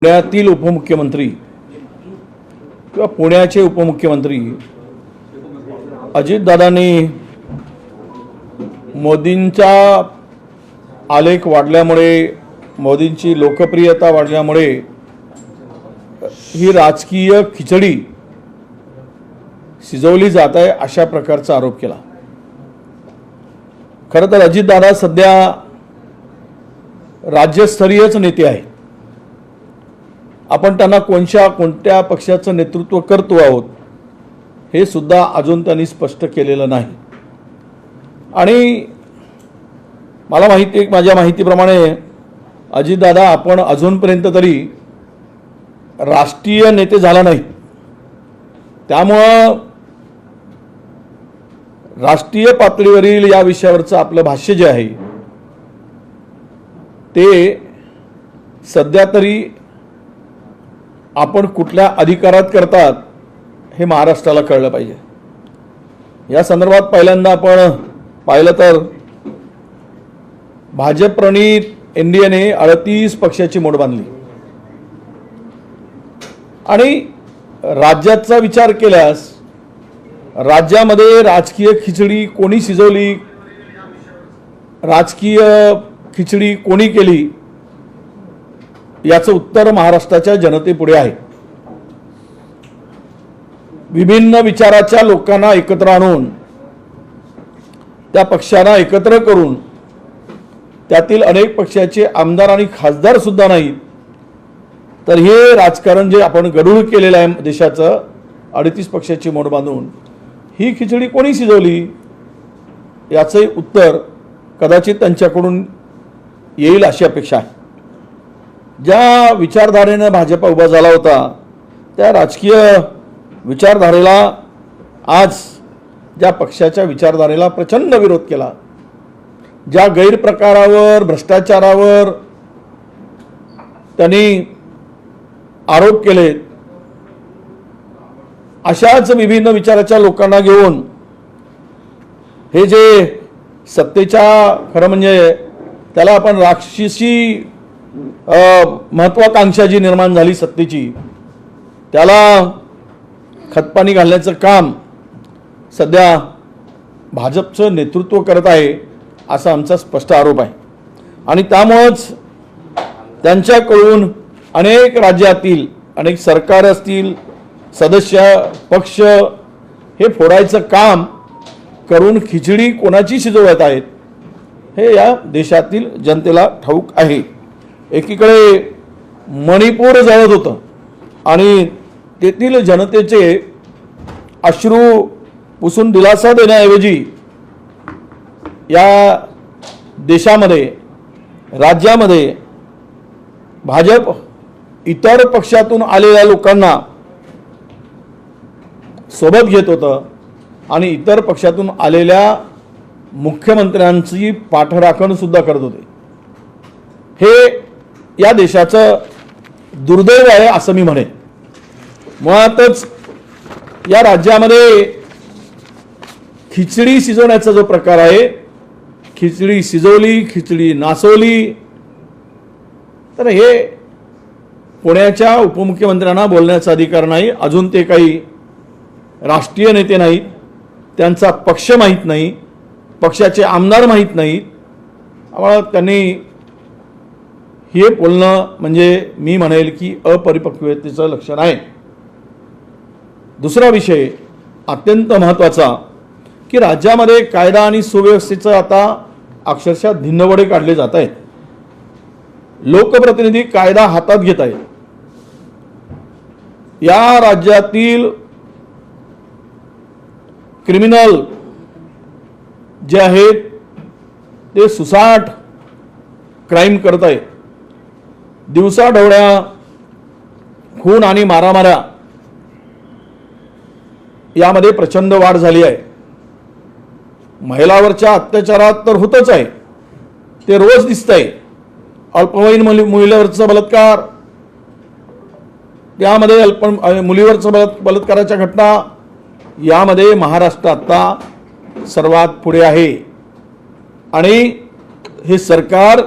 पुण्यातील उपमुख्यमंत्री किंवा पुण्याचे उपमुख्यमंत्री अजितदादांनी मोदींचा आलेख वाढल्यामुळे, मोदींची लोकप्रियता वाढल्यामुळे ही राजकीय खिचडी शिजवली जात आहे अशा प्रकारचा आरोप केला। खरं तर अजितदादा सध्या राज्यस्तरीयच नेते आहेत। आपण त्यांना कोणत्या पक्षाचं नेतृत्व करतो आहोत हे सुद्धा अजून त्यांनी स्पष्ट केलेलं नाही। आणि मला माहिती आहे, माझ्या माहितीप्रमाणे अजितदादा आपण अजूनपर्यंत तरी राष्ट्रीय नेते झाला नाही, त्यामुळं राष्ट्रीय पातळीवरील या विषयावरचं आपलं भाष्य जे आहे ते सध्या तरी आपण कुठल्या अधिकारात करतात हे महाराष्ट्राला कळलं पाहिजे। या संदर्भात पहिल्यांदा आपण पाहिलं तर भाजप प्रणीत एनडीएने 38 पक्षाची मोड बांधली आणि राज्याचा विचार केल्यास राज्यामध्ये राजकीय खिचडी कोणी शिजवली, राजकीय खिचडी कोणी केली याचं उत्तर महाराष्ट्राच्या जनतेपुढे आहे। विभिन्न विचाराच्या लोकांना एकत्र आणून त्या पक्षांना एकत्र करून त्यातील अनेक पक्षाचे आमदार आणि खासदार सुद्धा नाहीत, तर हे राजकारण जे आपण गढूळ केलेलं आहे देशाचं 38 पक्षाची मोड बांधून, ही खिचडी कोणी शिजवली याचे उत्तर कदाचित त्यांच्याकडून येईल अशी अपेक्षा आहे। ज्या विचारधारेने भाजप उभा झाला होता त्या राजकीय विचारधारेला आज ज्या पक्षाच्या विचारधारेला प्रचंड विरोध केला, ज्या गैरप्रकारावर भ्रष्टाचारावर त्यांनी आरोप केले, अशाच विभिन्न विचाराच्या लोकांना घेऊन हे जे सत्तेच्या खरं म्हणजे त्याला आपण राक्षसी महत्वाकांक्षा जी निर्माण झाली सत्तेची, त्याला खतपाणी घालण्याचं काम सध्या भाजपचं नेतृत्व करत आहे असा आमचा स्पष्ट आरोप आहे। आणि त्यामुळेच त्यांच्याकडून अनेक राज्यातील अनेक सरकार असतील, सदस्य पक्ष हे फोडायचं काम करून खिचडी कोणाची शिजवत आहेत हे या देशातील जनतेला ठाऊक आहे। एकीकडे मणिपूर जळत होतं आणि तेथील जनतेचे अश्रू पुसून दिलासा देण्याऐवजी या देशामध्ये राज्यामध्ये भाजप इतर पक्षातून आलेल्या लोकांना सोबत घेत होतं आणि इतर पक्षातून आलेल्या मुख्यमंत्र्यांची पाठराखण सुद्धा करत होते। हे या देशाचं दुर्दैव आहे असं मी म्हणेन। मुळातच या राज्यामध्ये खिचडी शिजवण्याचा जो प्रकार आहे, खिचडी शिजवली, खिचडी नासवली, तर हे पुण्याच्या उपमुख्यमंत्र्यांना बोलण्याचा अधिकार नाही। अजून ते काही राष्ट्रीय नेते नाहीत, त्यांचा पक्ष माहीत नाही, पक्षाचे आमदार माहीत नाहीत। आम्हाला त्यांनी हे बोलणं म्हणजे मी म्हणेल की अपरिपक्वतेचं लक्षण आहे। दुसरा विषय अत्यंत महत्त्वाचा की राज्यामध्ये कायदा आणि सुव्यवस्थेचं आता अक्षरशः धिंडवडे काढले जात आहेत। लोकप्रतिनिधी कायदा हातात घेत आहेत। या राज्यातील क्रिमिनल जे आहेत ते सुसाट क्राईम करत आहेत। दिवसाढवळ्या खून आणि मारामाऱ्या यामध्ये प्रचंड वाढ झाली आहे। महिलावरच्या अत्याचारात तर होतच आहे, ते रोज दिसतंय। अल्पवयीन मुलीवरचा बलात्कार, त्यामध्ये मुलीवरचा बलात्काराच्या घटना यामध्ये महाराष्ट्र आता सर्वात पुढे आहे। आणि हे सरकार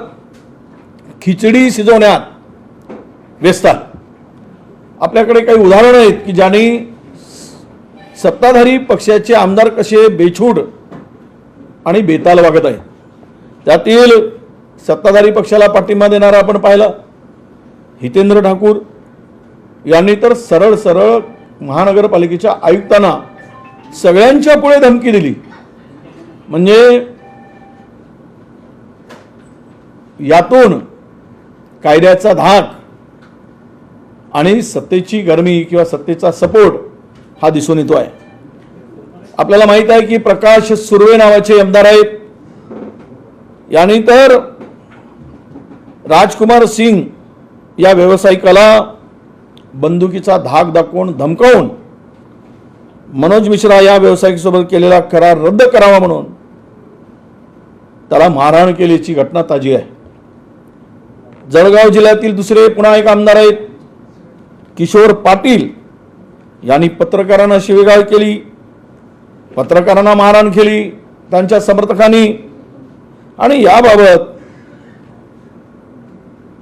खिचडी शिजवण्यात व्यस्त आहे। आपल्याकडे काही उदाहरणं आहेत की ज्यांनी सत्ताधारी पक्षाचे आमदार कसे बेछूट आणि बेताल वागत आहेत। त्यातील सत्ताधारी पक्षाला पाठिंबा देणारा आपण पाहिला हितेंद्र ठाकूर यांनी तर सरळ सरळ महानगरपालिकेच्या आयुक्तांना सगळ्यांच्या पुढे धमकी दिली। म्हणजे यातून कायद्याचा धाक आणि सत्तेची गरमी किंवा सत्तेचा सपोर्ट हा दिसून येतो आहे। आपल्याला माहित आहे की प्रकाश सुर्वे नावाचे आमदार आहेत, यांनी तर राजकुमार सिंग या व्यावसायिकाला बंदुकीचा धाक दाखवून धमकावून मनोज मिश्रा या व्यावसायिकासोबत केलेला करार रद्द करावा म्हणून त्याला मारहाण केल्याची घटना ताजी आहे। जळगाव जिल्ह्यातील दुसरे पुन्हा एक आमदार आहेत किशोर पाटील, यांनी पत्रकारांना शिवीगाळ केली, पत्रकारांना मारहाण केली त्यांच्या समर्थकांनी, आणि याबाबत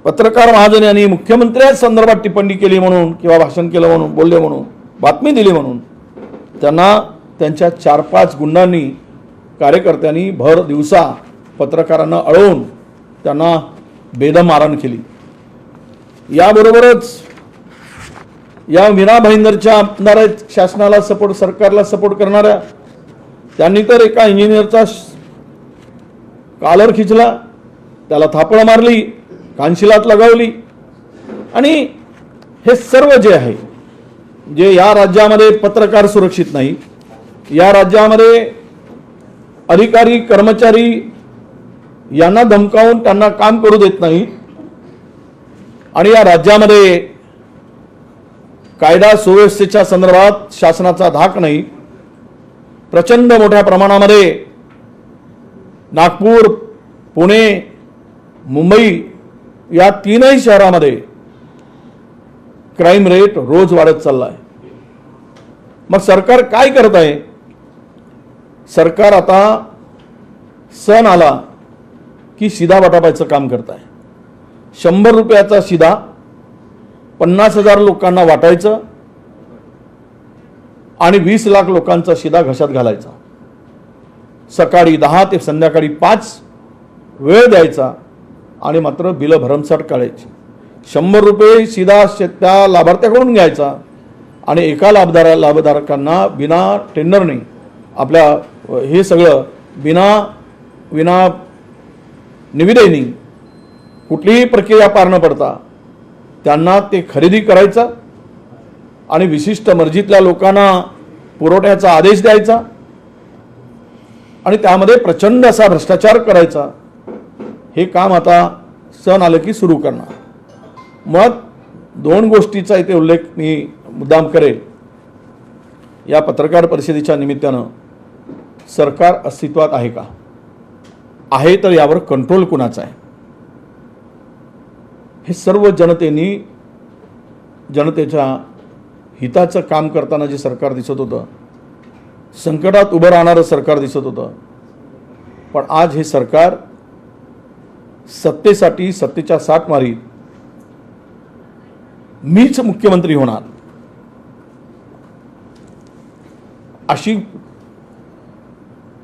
पत्रकार महाजन यांनी मुख्यमंत्र्यांच्या संदर्भात टिप्पणी केली म्हणून किंवा भाषण केलं म्हणून, बोलले म्हणून, बातमी दिली म्हणून त्यांना त्यांच्या 4-5 गुंडांनी कार्यकर्त्यांनी भर दिवसा पत्रकारांना अडवून त्यांना बेदम मारहाण केली। याबरोबरच या मीरा भाईंदरच्या आमदार शासनाला सपोर्ट, सरकारला सपोर्ट करणाऱ्या, त्यांनी तर एका इंजिनियरचा कॉलर खिचला, त्याला थापळ मारली, कानशिलात लगावली। आणि हे सर्व जे आहे, जे या राज्यामध्ये पत्रकार सुरक्षित नाही, या राज्यामध्ये अधिकारी कर्मचारी यांना धमकावून त्यांना काम करू देत नाही, आणि या राज्यामध्ये कायदा सुव्यवस्थेच्या संदर्भात शासनाचा धाक नाही। प्रचंड मोठ्या प्रमाणामध्ये नागपूर, पुणे, मुंबई या 3ही शहरामध्ये क्राईम रेट रोज वाढत चालला आहे। मग सरकार काय करत आहे? सरकार आता सण आला की शिधा वाटपाचं काम करत आहे। 100 रुपयाचा शिधा 50,000 लोकांना वाटायचं आणि 20 लाख लोकांचा शिधा घशात घालायचा। सकाळी 10 ते संध्याकाळी 5 वेळ द्यायचा आणि मात्र बिलं भरमसाठ काढायची। 100 रुपये शिधा त्या लाभार्थ्याकडून घ्यायचा आणि एका लाभधारकांना बिना टेंडरने आपल्या हे सगळं विना निविदेनी कुठलीही प्रक्रिया पार न पडता त्यांना ते खरेदी करायचं आणि विशिष्ट मर्जीतल्या लोकांना पुरवठ्याचा आदेश द्यायचा आणि त्यामध्ये प्रचंड असा भ्रष्टाचार करायचा। हे काम आता सण आलं की सुरू करणार। मग 2 गोष्टीचा इथे उल्लेख मी मुद्दाम करेल। या पत्रकार परिषदेच्या निमित्तानं सरकार अस्तित्वात आहे का? आहे तर यावर कंट्रोल कुणाचा आहे? हे सर्व जनतेच्या हिताचं काम करताना जे सरकार दिसत होतं, संकटात उभं राहणारं सरकार दिसत होतं, पण आज हे सरकार सत्तेसाठी सत्तेच्या साठ मारीत मीच मुख्यमंत्री होणार अशी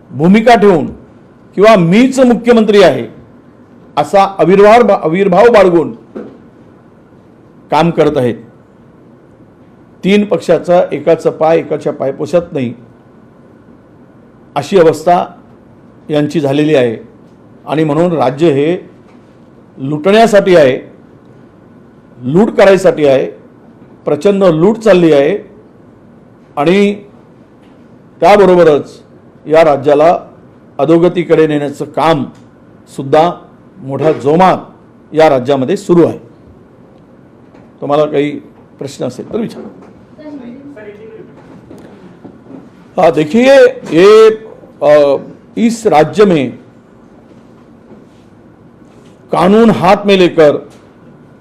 भूमिका ठेवून किंवा मीच मुख्यमंत्री आहे असा आविर्भाव बाळगून काम करत आहेत। 3 पक्षाचा एकाचा पाय एकाच्या पाय पोसत नाही अशी अवस्था यांची झालेली आहे। आणि म्हणून राज्य हे लुटण्यासाठी आहे, लूट करायसाठी आहे, प्रचंड लूट चालली आहे आणि त्याबरोबरच या राज्याला अधोगतीकडे नेण्याचं काम सुद्धा मोठ्या जोमात या राज्यामध्ये सुरू आहे। तुम्हाला काही प्रश्न असेल तर विचारा। हाँ देखिए, ये इस राज्य में कानून हाथ में लेकर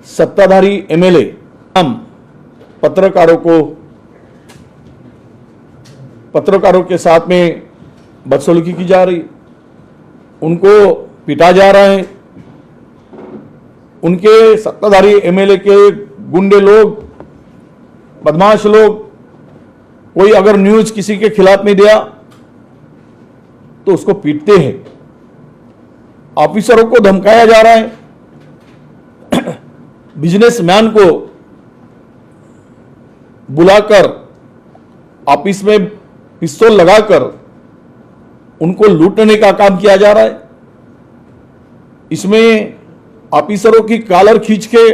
सत्ताधारी एमएलए हम पत्रकारों के साथ में बदसलूकी की जा रही, उनको पीटा जा रहा है, उनके सत्ताधारी एमएलए के गुंडे लोग, बदमाश लोग, कोई अगर न्यूज किसी के खिलाफ में दिया तो उसको पीटते हैं। ऑफिसरों को धमकाया जा रहा है, बिजनेसमैन को बुलाकर ऑफिस में पिस्तौल लगाकर उनको लूटने का काम किया जा रहा है। इसमें ऑफिसरों की कॉलर खींच के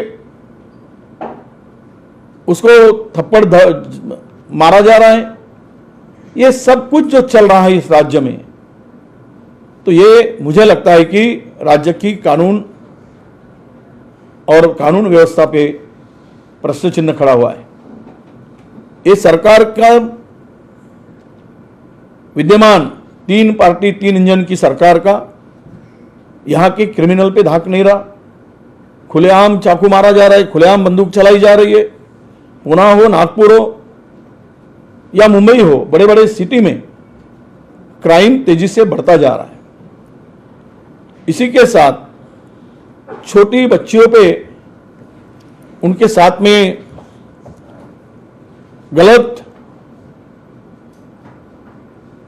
उसको थप्पड़ मारा जा रहा है। ये सब कुछ जो चल रहा है इस राज्य में, तो ये मुझे लगता है कि राज्य की कानून और कानून व्यवस्था पे प्रश्न चिन्ह खड़ा हुआ है। ये सरकार का विद्यमान 3 पार्टी 3 इंजन की सरकार का यहां के क्रिमिनल पे धाक नहीं रहा। खुलेआम चाकू मारा जा रहा है, खुलेआम बंदूक चलाई जा रही है। पुणे हो, नागपुर हो या मुंबई हो, बड़े बड़े सिटी में क्राइम तेजी से बढ़ता जा रहा है। इसी के साथ छोटी बच्चियों पे उनके साथ में गलत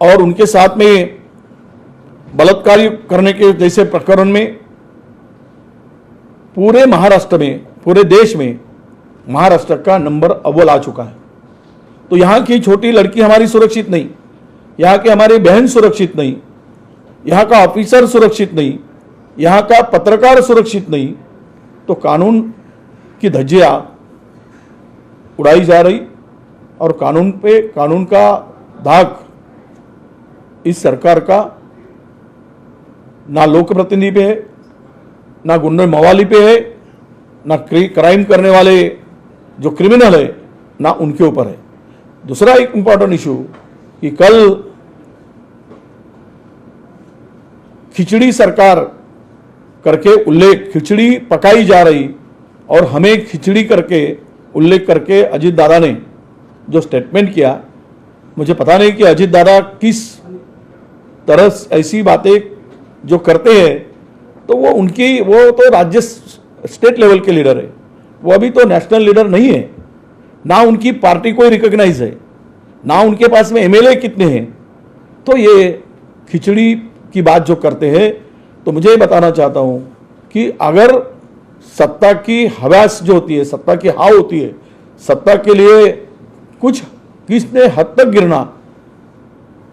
और उनके साथ में बलात्कार करने के जैसे प्रकरण में पूरे महाराष्ट्र में, पूरे देश में महाराष्ट्र का नंबर अव्वल आ चुका है। तो यहां की छोटी लड़की हमारी सुरक्षित नहीं, यहां के हमारी बहन सुरक्षित नहीं, यहां का ऑफिसर सुरक्षित नहीं, यहां का पत्रकार सुरक्षित नहीं, तो कानून की धज्जियां उड़ाई जा रही और कानून पे, कानून का दाग इस सरकार का ना लोक प्रतिनिधि पे है, ना गुंडे मवाली पे है, ना क्राइम करने वाले जो क्रिमिनल है ना उनके ऊपर है। दूसरा एक इंपॉर्टेंट इशू कि कल खिचड़ी सरकार करके उल्लेख, खिचड़ी पकाई जा रही और हमें खिचड़ी करके उल्लेख करके अजीत दादा ने जो स्टेटमेंट किया, मुझे पता नहीं कि अजीत दादा किस तरह ऐसी बातें जो करते हैं, तो वो उनकी, वो तो राज्य स्टेट लेवल के लीडर है, वो अभी तो नेशनल लीडर नहीं है, ना उनकी पार्टी कोई रिकॉग्नाइज है, ना उनके पास में एमएलए कितने हैं। तो ये खिचड़ी की बात जो करते हैं, तो मुझे बताना चाहता हूं कि अगर सत्ता की हवास जो होती है, सत्ता की हाव होती है, सत्ता के लिए कुछ किसने हद तक गिरना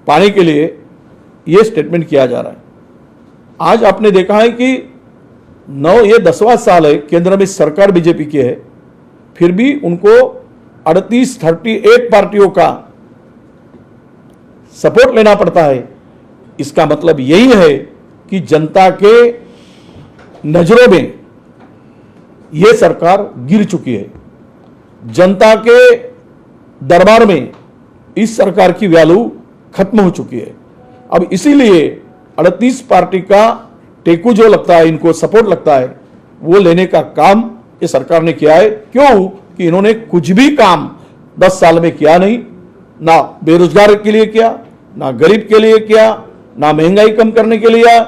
पाने के लिए यह स्टेटमेंट किया जा रहा है। आज आपने देखा है कि ये 10वां साल है केंद्र में सरकार बीजेपी की है, फिर भी उनको 38 पार्टियों का सपोर्ट लेना पड़ता है। इसका मतलब यही है कि जनता के नजरों में यह सरकार गिर चुकी है। जनता के दरबार में इस सरकार की वैल्यू खत्म हो चुकी है। अब इसीलिए 38 पार्टी का टेकू जो लगता है, इनको सपोर्ट लगता है, वो लेने का काम ये सरकार ने किया है। क्यों कि इन्होंने कुछ भी काम 10 साल में किया नहीं, ना बेरोजगार के लिए किया, ना गरीब के लिए किया, ना महंगाई कम करने के लिए।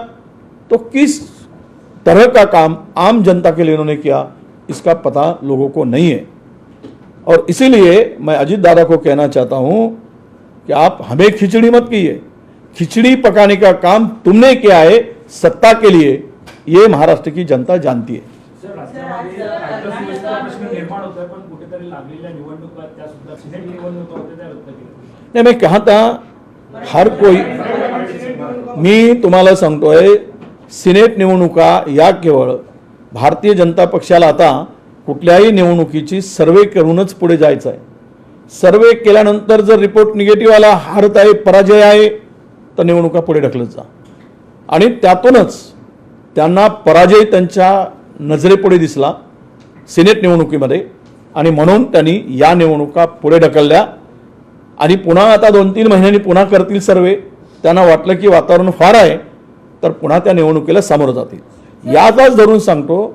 तो किस तरह का काम आम जनता के लिए इन्होंने किया, इसका पता लोगों को नहीं है। और इसीलिए मैं अजीत दादा को कहना चाहता हूं कि आप हमें खिचड़ी मत कीजिए। खिचड़ी पकाने का काम तुमने किया है सत्ता के लिए, ये महाराष्ट्र की जनता जानती है। नहीं, मैं कहा था हर कोई, मी तुम्हाला सांगतोय, सिनेट निवडणुका या केवळ भारतीय जनता पक्षाला आता कुठल्याही निवडणुकीची सर्वे करूनच पुढे जायचं आहे। सर्वे केल्यानंतर जर रिपोर्ट निगेटिव्ह आला, हारत आहे, पराजय आहे, तर निवडणुका पुढे ढकलत जा आणि त्यातूनच त्यांना पराजय त्यांच्या नजरेपुढे दिसला सिनेट निवडणुकीमध्ये आणि म्हणून त्यांनी या निवडणुका पुढे ढकलल्या आणि पुन्हा आता 2-3 महिन्यांनी पुन्हा करतील सर्वे। त्यांना वाटलं की वातावरण फार आहे तर पुन्हा त्या निवडणुकीला सामोरं जातील। याचाच धरून सांगतो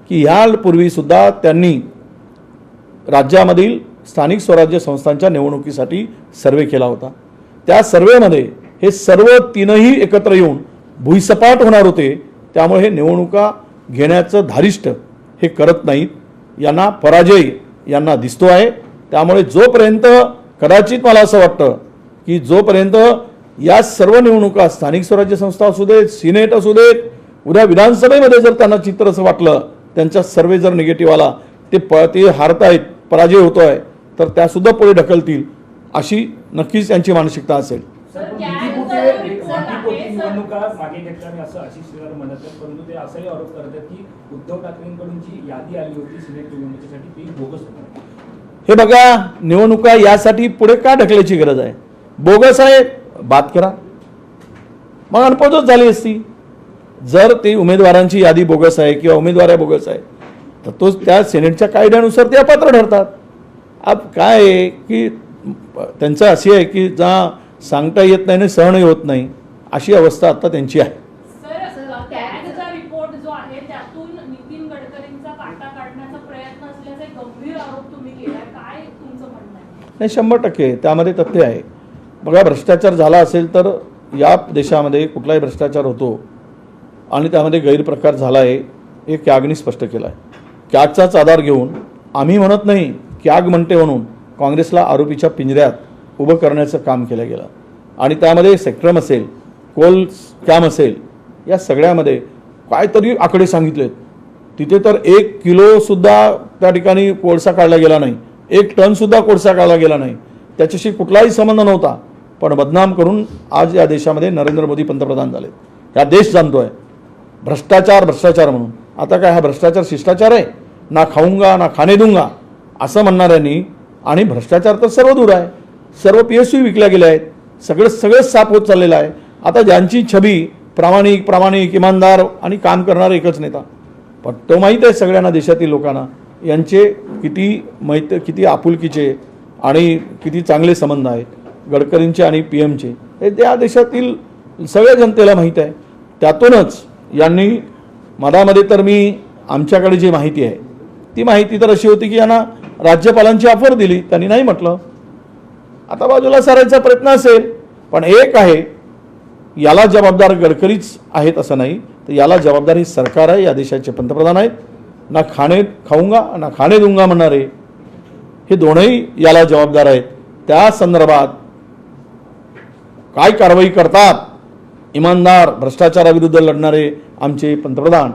की यापूर्वी सुद्धा त्यांनी राज्यामधील स्थानिक स्वराज्य संस्थांच्या निवडणुकीसाठी सर्वे केला होता। त्या सर्वेमध्ये हे सर्व तीनही एकत्र येऊन भुईसपाट होणार होते। त्यामुळे हे निवडणुका घेण्याचं धारिष्ट हे करत नाहीत यांना पराजय यांना दिसतो आहे. त्यामुळे जोपर्यंत कदाचित मला असं वाटतं की जोपर्यंत या सर्व निवडणुका स्थानिक स्वराज्य संस्था असू देत, सिनेट असू देत, उद्या विधानसभेमध्ये जर त्यांना चित्र असं वाटलं, त्यांचा सर्वे जर निगेटिव्ह आला, ते हारतायत, पराजय होतो आहे, तर त्यासुद्धा पुढे ढकलतील अशी नक्कीच त्यांची मानसिकता असेल. निवडणुका मागे घेतल्याने असं आशिष शेलार म्हणत आहेत, परंतु ते असाही आरोप करतात की उद्धव ठाकरेंकडून जी यादी आली होती सिनेट निवडणुकीसाठी ती बोगस होती. हे बघा, निवडणुका यासाठी पुढे का ढकलायची गरज आहे? बोगस आहे, बात करा, मग अनपोजच झाली असती. जर ती उमेदवारांची यादी बोगस आहे किंवा उमेदवार बोगस आहे तर तो त्या सिनेटच्या कायद्यानुसार ते अपात्र ठरतात. अब काय आहे की त्यांचं अशी आहे की जा सांगता येत नाही आणि सहनही होत नाही अशी अवस्था आता त्यांची आहे. कॅगचा रिपोर्ट जो आहे त्यातून नितीन गडकरींचा काटा काढण्याचा प्रयत्न असल्याचा एक गंभीर आरोप तुम्ही केलाय, काय तुमचं म्हणणं आहे? नाही, 100% त्यामध्ये तथ्य आहे. बघा, भ्रष्टाचार झाला असेल तर या देशामध्ये कुठलाही भ्रष्टाचार होतो आणि त्यामध्ये गैरप्रकार झाला आहे हे कॅगनी स्पष्ट केलं आहे. कॅगचाच आधार घेऊन आम्ही म्हणत नाही, कॅग म्हणते म्हणून काँग्रेसला आरोपीच्या पिंजऱ्यात उभं करण्याचं काम केलं गेलं आणि त्यामध्ये सेक्ट्रम असेल, कोल स्कॅम असेल, या सगळ्यामध्ये काहीतरी आकडे सांगितलेत. तिथे तर 1 किलोसुद्धा त्या ठिकाणी कोळसा काढला गेला नाही, 1 टनसुद्धा कोळसा काढला गेला नाही, त्याच्याशी कुठलाही संबंध नव्हता. पण बदनाम करून आज या देशामध्ये नरेंद्र मोदी पंतप्रधान झाले. हा देश जाणतोय भ्रष्टाचार भ्रष्टाचार म्हणून. आता काय हा भ्रष्टाचार शिष्टाचार आहे? ना खाऊंगा ना खाणे दूंगा असं म्हणणाऱ्यांनी, आणि भ्रष्टाचार तर सर्व दूर आहे, सर्व PSU विकल्या गेल्या आहेत, सगळंच साफ होत चाललेलं आहे. आता ज्यांची छबी प्रामाणिक इमानदार आणि काम करणारा एकच नेता, पण तो माहीत आहे सगळ्यांना, देशातील लोकांना यांचे किती आपुलकीचे आणि किती चांगले संबंध आहेत गडकरींचे आणि PMचे, हे त्या देशातील सगळ्या जनतेला माहीत आहे. त्यातूनच यांनी मधामध्ये तर आमच्याकडे जी माहिती आहे ती माहिती तर अशी होती की यांना राज्यपालांची ऑफर दिली, त्यांनी नाही म्हटलं. आता बाजूला सारायचा प्रयत्न असेल, पण एक आहे, याला जबाबदार गडकरीच आहेत असं नाही, तर याला जबाबदार ही सरकार आहे, या देशाचे पंतप्रधान आहेत. ना खाऊंगा ना खाणे दूंगा म्हणणारे हे दोनही याला जबाबदार आहेत. त्या संदर्भात काय कारवाई करतात इमानदार भ्रष्टाचाराविरुद्ध लढणारे आमचे पंतप्रधान,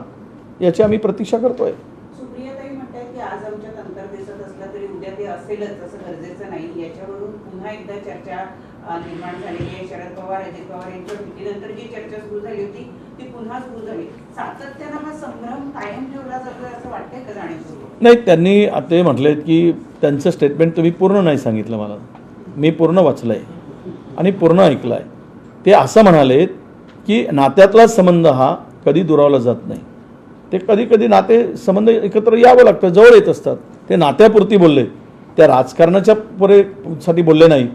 याची आम्ही प्रतीक्षा करतोय. सुप्रियाताई म्हणतात की आज आमच्यात अंतर दिसत असलं तरी उद्या ते असेलच असं गरजेचं नाही. याच्यावरून पुन्हा एकदा चर्चा निर्माण झालेली आहे. शरद पवार, अजित पवार यांच्या भेटीनंतर जी चर्चा सुरू झाली होती ती पुन्हा सुरू झाली. सातत्यानं हा संभ्रम कायम ठेवला जातोय असं वाटतंय का जाणीवपूर्वक? नाही, त्यांनी ते म्हटलेत की त्यांचं स्टेटमेंट तुम्ही पूर्ण नाही सांगितलं मला, मी पूर्ण वाचलं आहे आणि पूर्ण ऐकलं आहे. ते असं म्हणालेत की नात्यातला संबंध हा कधी दुरावला जात नाही, ते कधी संबंध एकत्र यावं लागतं, जवळ येत असतात. ते नात्यापुरती बोलले, त्या राजकारणाच्या साठी बोलले नाही,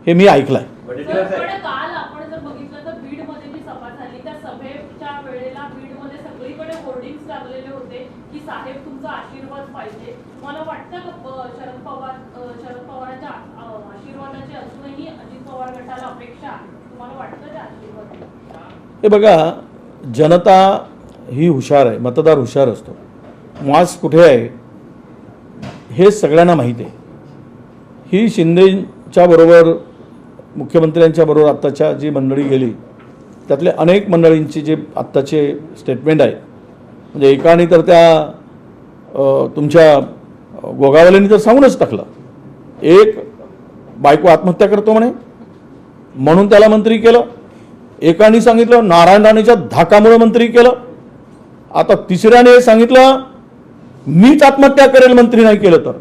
हे मी ऐकलंय. काल आपण जर बघितलं तर बीडमध्ये जी सभा झाली त्या सभेच्या वेळेला बीडमध्ये सगळीकडे होर्डिंग्स लागलेले होते की साहेब तुमचा आशीर्वाद पाहिजे. मला वाटतं का शरद पवारांच्या आशीर्वादाची अजूनही अजित पवार गटाला अपेक्षा आहे? तुम्हाला वाटतं ते आशीर्वाद? हे बघा, जनता ही हुशार आहे, मतदार हुशार असतो. मास कुठे आहे हे सगळ्यांना माहिती आहे. ही शिंदेच्या बरोबर, मुख्यमंत्र्यांच्या बरोबर आत्ताच्या जी मंडळी गेली त्यातले अनेक मंडळींची जे आत्ताचे स्टेटमेंट आहे, म्हणजे एकाने तर त्या तुमच्या गोगावलेंनी तर सांगूनच टाकलं, एक बायको आत्महत्या करतो म्हणून त्याला मंत्री केलं, एकाने सांगितलं नारायण राणेच्या धाकामुळे मंत्री केलं, आता तिसऱ्याने सांगितलं मीच आत्महत्या करेल मंत्री नाही केलं तर.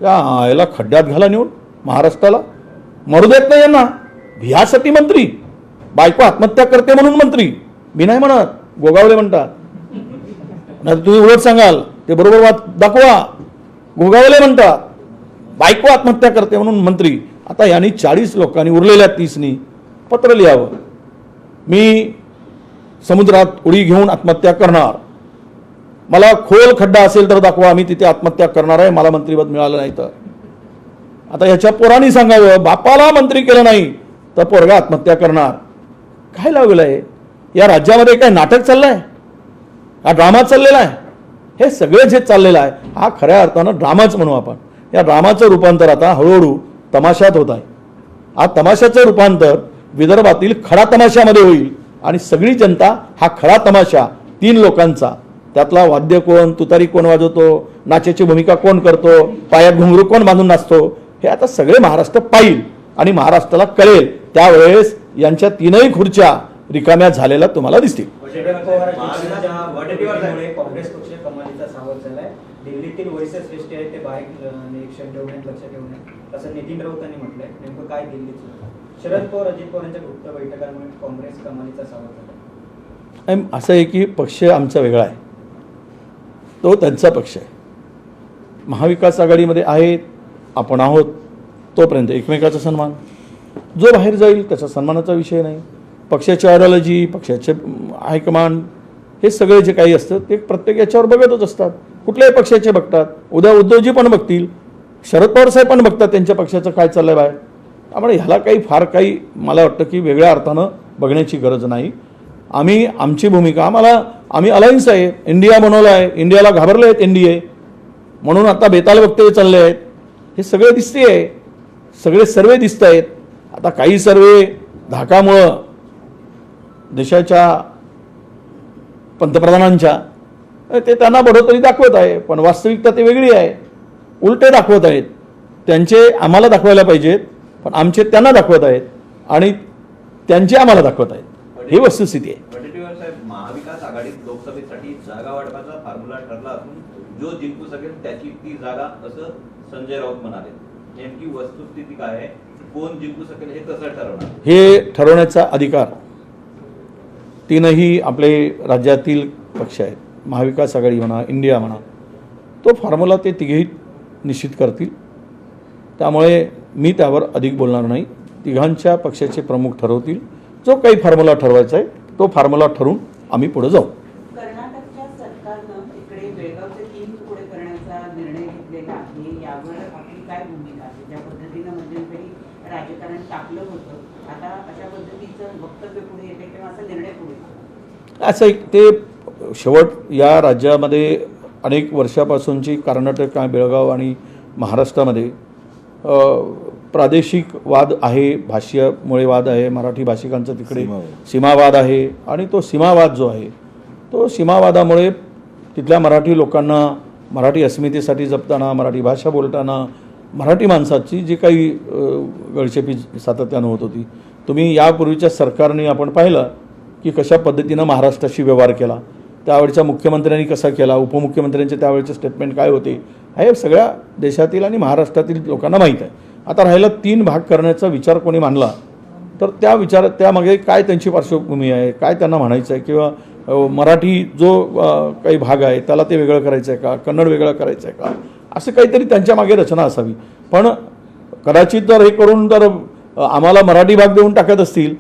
याला खड्ड्यात घाला नेऊन महाराष्ट्राला, मरू देत नाही यांना. ह्यासाठी मंत्री, बायको आत्महत्या करते म्हणून मंत्री, मी नाही म्हणत, गोगावले म्हणतात. नाही तुम्ही उलट सांगाल ते बरोबर दाखवा. गोगावले म्हणतात बायको आत्महत्या करते म्हणून मंत्री. आता यांनी 40 लोकांनी उरलेल्या 30नी पत्र लिहावं, मी समुद्रात उडी घेऊन आत्महत्या करणार, मला खोल खड्डा असेल तर दाखवा, मी तिथे आत्महत्या करणार आहे, मला मंत्रिपद मिळालं नाही तर. आता याच्या पोरांनी सांगावं, बापाला मंत्री केलं नाही तर पोरगा आत्महत्या करणार. काय लावलेलं आहे या राज्यामध्ये? काय नाटक चाललंय? हा ड्रामा चाललेला आहे? हे सगळे जे चाललेलं आहे हा खऱ्या अर्थानं ड्रामाच म्हणू आपण. या ड्रामाचं रूपांतर आता हळूहळू तमाशात होत आहे. हा तमाशाचं रूपांतर विदर्भातील खडा तमाशामध्ये होईल आणि सगळी जनता हा खडा तमाशा 3 लोकांचा, त्यातला वाद्य कोण, तुतारी कोण वाजवतो, नाचाची भूमिका कोण करतो, पायात घुंगरू कोण बांधून नाचतो, हे आता सगळे महाराष्ट्र पाहिल आणि महाराष्ट्राला कळेल. त्यावेळेस यांच्या 3ही खुर्च्या रिकाम्या झालेल्या तुम्हाला दिसतील. शरद पवारांच्या वडीलमुळे काँग्रेस पक्ष कमालीचा सावध झालाय. दिल्लीतील वरिष्ठ श्रेष्ठी आहेत ते बाहेर निरीक्षण ठेवण्यात, लक्ष ठेवण्यात, असं नितीन राऊतांनी म्हटलंय. नेमकं काय दिल्लीचं? शरद पवार अजित पवारांच्या गुप्त बैठकांमुळे काँग्रेस कमालीचा सावध झाला. असं आहे की पक्ष आमचा वेगळा आहे, तो त्यांचा पक्ष आहे. महाविकास आघाडीमध्ये आहेत, आपण आहोत, तोपर्यंत एकमेकाचा सन्मान. जो बाहेर जाईल त्याचा सन्मानाचा विषय नाही. पक्षाची आयडिओलॉजी, पक्षाचे हायकमांड, हे सगळे जे काही असतं ते प्रत्येक याच्यावर बघतच असतात. कुठल्याही पक्षाचे बघतात. उद्या उद्धवजी पण बघतील, शरद पवार साहेब पण बघतात त्यांच्या पक्षाचं काय चाललंय बाहेर. त्यामुळे ह्याला काही फार काही मला वाटतं की वेगळ्या अर्थानं बघण्याची गरज नाही. आमची भूमिका आम्ही अलायन्स आहे, इंडिया बनवलं आहे, इंडियाला घाबरले आहेत NDA म्हणून आता बेताल वक्तव्य चालले आहेत. हे सगळे दिसते आहे, सगळे सर्वे दिसत आहेत. आता काही सर्वे धाकामुळं देशाच्या पंतप्रधानांच्या ते त्यांना बढोतरी दाखवत आहे, पण वास्तविकता ते वेगळी आहे, उलटे दाखवत आहेत. त्यांचे आम्हाला दाखवायला पाहिजेत, पण आमचे त्यांना दाखवत आहेत आणि त्यांचे आम्हाला दाखवत आहेत. ही वस्तुस्थिती आहे. वडेट्टीवार साहेब, महाविकास आघाडीत लोकसभेसाठी जागा वाटपाचा फॉर्म्युला ठरला असून जो जिंकू शकेल त्याची ती जागा, असं संजय राऊत म्हणाले. नेमकी वस्तुस्थिती काय आहे? कोण जिंकू शकेल हे कसं ठरवणार? हे ठरवण्याचा अधिकार 3ही आपले राज्यातील पक्ष आहेत, महाविकास आघाडी म्हणा, इंडिया म्हणा, तो फॉर्म्युला ते 3घेही निश्चित करतील. त्यामुळे मी त्यावर अधिक बोलणार नाही. 3घांच्या पक्षाचे प्रमुख ठरवतील. जो काही फॉर्म्युला ठरवायचा आहे तो फॉर्म्युला ठरवून आम्ही पुढे जाऊ. कर्नाटकच्या सरकारनं इकडे बेळगावचे 3 तुकडे करण्याचा निर्णय घेतलेला आहे. यावर आपली काय भूमिका आहे? ज्या पद्धतीनं मध्यंतरी राजकारण टाकलं होतं, आता अशा पद्धतीचं वक्तव्य पुढे येते किंवा असा निर्णय पुढे येतो? असं एक ते शेवट या राज्यामध्ये अनेक वर्षापासूनची कर्नाटक, बेळगाव आणि महाराष्ट्रामध्ये प्रादेशिक वाद आहे, भाषेमुळे वाद आहे, मराठी भाषिकांचा तिकडे सीमावाद आहे. आणि तो सीमावाद जो आहे तो सीमावादामुळे तिथल्या मराठी लोकांना मराठी अस्मितेसाठी जपताना, मराठी भाषा बोलताना मराठी माणसाची जी काही गळचेपी सातत्यानं होत होती. तुम्ही यापूर्वीच्या सरकारने आपण पाहिलं की कशा पद्धतीनं महाराष्ट्राशी व्यवहार केला, त्यावेळच्या मुख्यमंत्र्यांनी कसा केला, उपमुख्यमंत्र्यांचे त्यावेळचे स्टेटमेंट काय होते, हे सगळ्या देशातील आणि महाराष्ट्रातील लोकांना माहीत आहे. आता राहिला 3 भाग करण्याचा विचार कोणी मांडला तर त्यामागे काय त्यांची पार्श्वभूमी आहे, काय त्यांना म्हणायचं आहे, किंवा मराठी जो काही भाग आहे त्याला ते वेगळं करायचं आहे का, कन्नड वेगळं करायचं आहे का, असं काहीतरी त्यांच्या मागे रचना असावी. पण कदाचित जर हे करून जर आम्हाला मराठी भाग देऊन टाकत असतील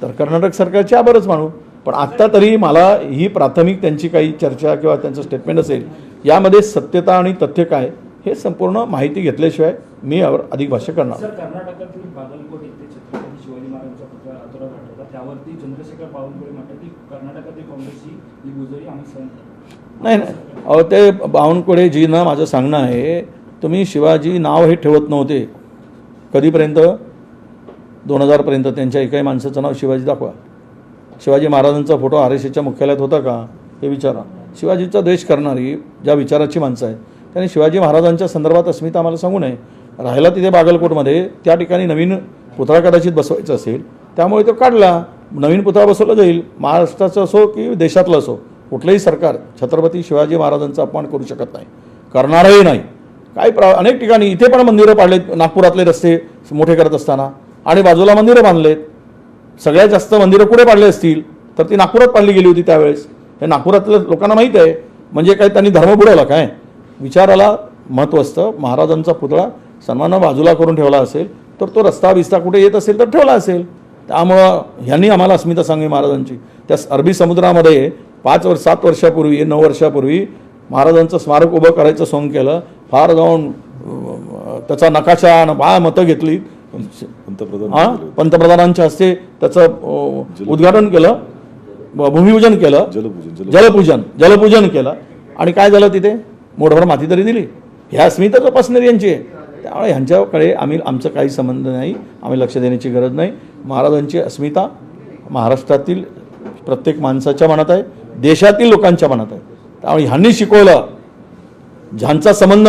तर कर्नाटक सरकारचे आभारच मानू. पण आत्ता तरी मला ही प्राथमिक त्यांची काही चर्चा किंवा त्यांचं स्टेटमेंट असेल, यामध्ये सत्यता आणि तथ्य काय हे संपूर्ण माहिती घेतल्याशिवाय मी यावर अधिक भाष्य करणार. सर, कर्नाटकातील बागलकोट येथे छत्रपती शिवाजी महाराजांचा पुतळा आतोरात घातला, त्यावरती चंद्रशेखर बावनकुळे म्हणतात की कर्नाटकातील काँग्रेसची ही गुजरी आम्ही सहन करतो. नाही, अहो ते बावनकुळेजींना माझं सांगणं आहे, तुम्ही शिवाजी नाव हे ठेवत नव्हते कधीपर्यंत, 2000पर्यंत. त्यांच्या एकाही माणसाचं नाव शिवाजी दाखवा. शिवाजी महाराजांचा फोटो RSSच्या मुख्यालयात होता का हे विचारा. शिवाजीचा द्वेष करणारी ज्या विचाराची माणसं आहेत त्यांनी शिवाजी महाराजांच्या संदर्भात अस्मिता आम्हाला सांगू नये. राहिला तिथे बागलकोटमध्ये, त्या ठिकाणी नवीन पुतळा कदाचित बसवायचा असेल, त्यामुळे तो काढला. नवीन पुतळा बसवला जाईल. महाराष्ट्राचं असो की देशातलं असो, कुठलंही सरकार छत्रपती शिवाजी महाराजांचा अपमान करू शकत नाही, करणारही नाही. अनेक ठिकाणी इथे पण मंदिरं पाडलेत, नागपुरातले रस्ते मोठे करत असताना, आणि बाजूला मंदिरं बांधलेत. सगळ्यात जास्त मंदिरं कुठे पाडले असतील तर ती नागपुरात पाडली गेली होती त्यावेळेस. हे नागपुरातल्या लोकांना माहीत आहे. म्हणजे काय त्यांनी धर्म बुडवला काय? विचाराला महत्त्व असतं. महाराजांचा पुतळा सन्मानानं बाजूला करून ठेवला असेल तर तो रस्ता बिस्ता कुठे येत असेल तर ठेवला असेल. त्यामुळं ह्यांनी आम्हाला अस्मिता सांगली महाराजांची. त्या अरबी समुद्रामध्ये 7 वर्षापूर्वी 9 वर्षापूर्वी महाराजांचं स्मारक उभं करायचं सोंग केलं. फार जाऊन त्याचा नकाशा बाळ मतं घेतली, पंतप्रधानांच्या हस्ते त्याचं उद्घाटन केलं, भूमिपूजन केलं, जलपूजन केलं. आणि काय झालं तिथे मोठभर माती तरी दिली. ह्या अस्मिता तपासणारी यांची आहे. त्यामुळे ह्यांच्याकडे आमचं काही संबंध नाही, आम्ही लक्ष देण्याची गरज नाही. महाराजांची अस्मिता महाराष्ट्रातील प्रत्येक माणसाच्या मनात आहे, देशातील लोकांच्या मनात आहे. त्यामुळे ह्यांनी शिकवलं, ज्यांचा संबंध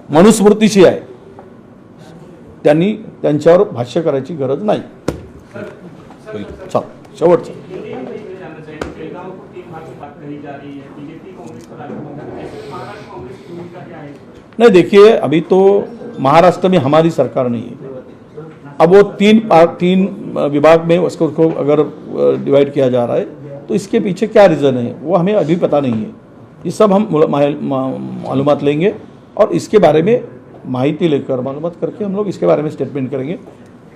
मनुस्मृतीशी आहे, त्यांनी त्यांच्यावर भाष्य करायची गरज नाही. चल शेवटचं नहीं, देखिए अभी तो महाराष्ट्र में हमारी सरकार नहीं है. अब वो तीन विभाग में उसको अगर डिवाइड किया जा रहा है तो इसके पीछे क्या रीज़न है वो हमें अभी पता नहीं है. ये सब हम मालूमात लेंगे और इसके बारे में माहिती लेकर मालूमात करके हम लोग इसके बारे में स्टेटमेंट करेंगे.